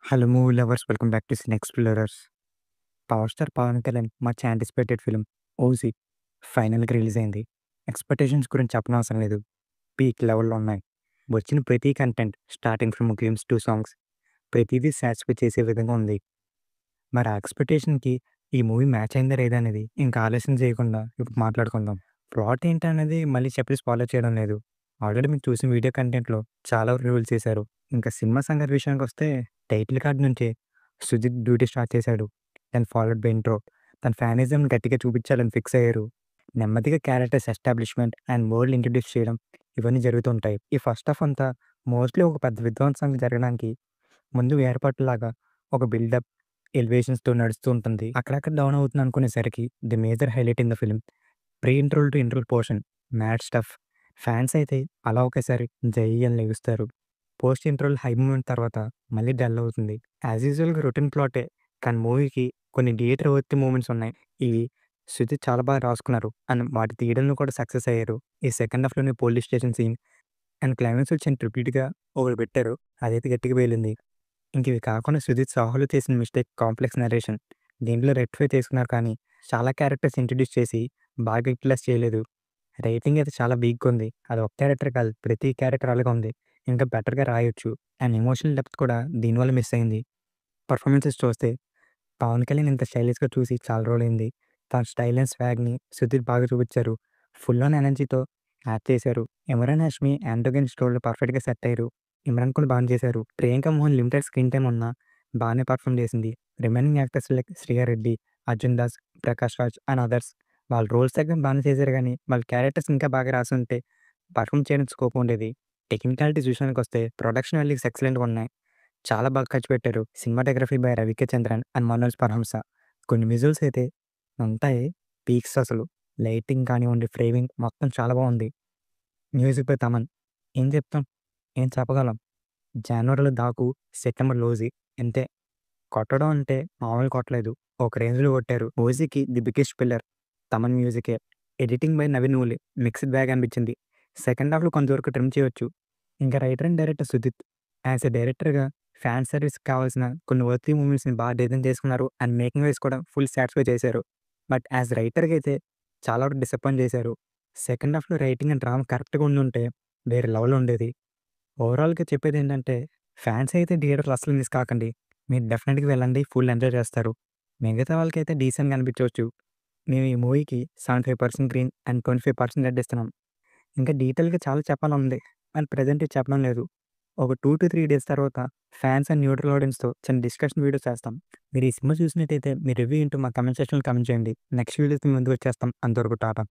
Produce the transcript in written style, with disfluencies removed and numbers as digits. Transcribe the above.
Hello movie lovers welcome back to cine explorers. Power star Pawan Kalyan much anticipated film 'OG' ఫైనల్‌గా release అయింది. Expectations గురించి చెప్పనవసరం లేదు. Peak లెవెల్‌లో ఉన్నాయి. వచ్చిన ప్రతి content starting from glimpse to songs ప్రతీదీ సాటిస్ఫై చేసే విధంగా ఉంది. మరి ఆ ఎక్స్‌పెక్టేషన్‌కి ఈ మూవీ మ్యాచ్ అయిందా లేదా అనేది ఇంకా ఆలస్యం చేయకుండా ఇప్పుడు మాట్లాడుకుందాం. ప్లాట్ ఏంటనేది మళ్ళీ చెప్పి స్పాయిలర్ చేయడం లేదు. ఆల్రెడీ మీరు చూసిన వీడియో కంటెంట్‌లో చాలా రివీల్ చేశారు. ఇంకా సినిమా సంగతి విషయానికొస్తే టైటిల్ కార్డ్ నుంచే సుజిత్ డ్యూటీ స్టార్ట్ చేశాడు. Then followed by intro. తన ఫ్యానిజంని గట్టిగా చూపించాలని ఫిక్స్ అయ్యారు. నెమ్మదిగా characters establishment and world introduce చేయడం ఇవన్నీ జరుగుతుంటాయి. ఈ ఫస్ట్ హాఫ్ అంతా మోస్ట్‌లీ ఒక పెద్ద విధ్వంసం జరగడానికి ముందు ఏర్పాటులాగా ఒక బిల్డప్, ఎలివేషన్స్‌తో నడుస్తూ ఉంటుంది. అక్కడక్కడ డౌన్ అవుతుంది అనుకునేసరికి the major highlight in the film pre interval to interval portion mad stuff. Fans అయితే అలా ఒకేసారి జై అని లెగుస్తారు. పోస్ట్ ఇంట్రోల్ హై మూమెంట్ తర్వాత మళ్ళీ డల్ అవుతుంది. యాజ్ యూజువల్‌గా రొటీన్ ప్లాటే. కానీ మూవీకి కొన్ని థియేటర్ వర్తీ మూమెంట్స్ ఉన్నాయి. ఇవి సుజిత్ చాలా బాగా రాసుకున్నారు. అండ్ వాటి తీయడంలో కూడా సక్సెస్ అయ్యారు. ఈ సెకండ్ హాఫ్‌లోని police station scene and climax వచ్చిన రిపీట్‌గా ఒకటి పెట్టారు. అదైతే గట్టిగా పేలింది. ఇంక ఇవి కాకుండా సుజిత్ 'సాహోలో' చేసిన మిస్టేక్ కాంప్లెక్స్ నరేషన్. దీంట్లో రెక్టిఫై చేసుకున్నారు కానీ చాలా క్యారెక్టర్స్ ఇంట్రొడ్యూస్ చేసి బాగా యుటిలైజ్ చేయలేదు. రైటింగ్ అయితే చాలా వీక్‌గా ఉంది. అది ఒక క్యారెక్టర్ కాదు. ప్రతి క్యారెక్టర్ అలాగే ఉంది. ఇంకా బెటర్‌గా రాయొచ్చు. అండ్ ఎమోషనల్ డెప్త్ కూడా దీనివల్ల మిస్ అయింది. పర్ఫార్మెన్సెస్ చూస్తే పవన్ కళ్యాణ్ ఇంత స్టైలిష్‌గా చూసి చాలా రోజులైంది. తన స్టైల్ అండ్ స్వాగ్‌ని సుధీర్ బాగా చూపిచ్చారు. ఫుల్ ఆన్ ఎనర్జీతో యాక్ట్ చేశారు. ఇమ్రాన్ హాష్మి యాంటోగనిస్ట్ రోల్‌లో పర్ఫెక్ట్‌గా సెట్ అయ్యారు. ఇమ్రాన్ కూడా బానే చేశారు. Priyanka Mohan limited screen time ఉన్నా బానే పర్ఫార్మ్ చేసింది. Remaining actors like Shriya Reddy, Arjun Das, Prakash Raj and others వాళ్ళ రోల్స్ దగ్గర బానే చేశారు గానీ, వాళ్ళ క్యారెక్టర్స్ ఇంకా బాగా రాసుంటే పర్ఫార్మ్ చేయడానికి స్కోప్ ఉండేది. టెక్నికాలిటీస్ విషయానికొస్తే ప్రొడక్షన్ వాల్యూస్ ఎక్సలెంట్‌గా ఉన్నాయి. చాలా బాగా ఖర్చు పెట్టారు. Cinematography by రవికే Chandran and Manoj Paramahamsa. కొన్ని విజువల్స్ అయితే ఉంటాయి పీక్స్ అసలు. లైటింగ్ కానివ్వండి, ఫ్రేమింగ్ మొత్తం చాలా బావుంది. Music by Thaman. ఏం చెప్తాం? ఏం చెప్పగలం? జనవరిలో 'దాకు', సెప్టెంబర్‌లో 'ఓజీ' ఇంతే. కొట్టడం అంటే మామూలుగా కొట్టలేదు. ఒక రేంజ్‌లో కొట్టారు. 'ఓజీకి' ది బిగ్గెస్ట్ పిల్లర్ తమన్ మ్యూజికే. Editing by Naveen Nooli. Mixed bag అనిపించింది. సెకండ్ హాఫ్‌లో కొంతవరకు ట్రిమ్ చేయొచ్చు. ఇంకా writer and director Sujeeth. As a డైరెక్టర్‌గా ఫ్యాన్ సర్వీస్‌కి కావాల్సిన కొన్ని వర్తీ మూమెంట్స్‌ని బాగా డిజైన్ చేసుకున్నారు. అండ్ మేకింగ్ వైస్ కూడా ఫుల్ సాటిస్ఫై చేశారు. బట్ యాస్ రైటర్‌గా అయితే చాలా వరకు డిసప్పాయింట్ చేశారు. సెకండ్ హాఫ్‌లో రైటింగ్ అండ్ డ్రామా కరెక్ట్‌గా ఉండుంటే వేరే లెవెల్‌లో ఉండేది. ఓవరాల్‌గా చెప్పేదేంటంటే ఫ్యాన్స్ అయితే థియేటర్‌లో అస్సలు మిస్ కాకండి. మీరు డెఫినెట్‌గా వెళ్ళండి. ఫుల్ ఎంజాయ్ చేస్తారు. మిగతా వాళ్ళకైతే డీసెంట్‌గా అనిపించవచ్చు. మేము ఈ మూవీకి 75% గ్రీన్ అండ్ 25% రెడ్ ఇస్తున్నాం. ఇంకా డీటెయిల్‌గా చాలా చెప్పాలని కానీ ప్రెజెంట్ ఇది చెప్పడం లేదు. ఒక 2-3 డేస్ తర్వాత ఫ్యాన్స్ అండ్ న్యూట్రల్ ఆడియన్స్‌తో చిన్న డిస్కషన్ వీడియో చేస్తాం. మీరు ఈ సినిమా చూసినట్టయితే మీ రివ్యూ ఏంటో మా కామెంట్ సెక్షన్‌లో కామెంట్ చేయండి. నెక్స్ట్ వీడియోతో మీ ముందుకు వచ్చేస్తాం. అంతవరకు టాటా.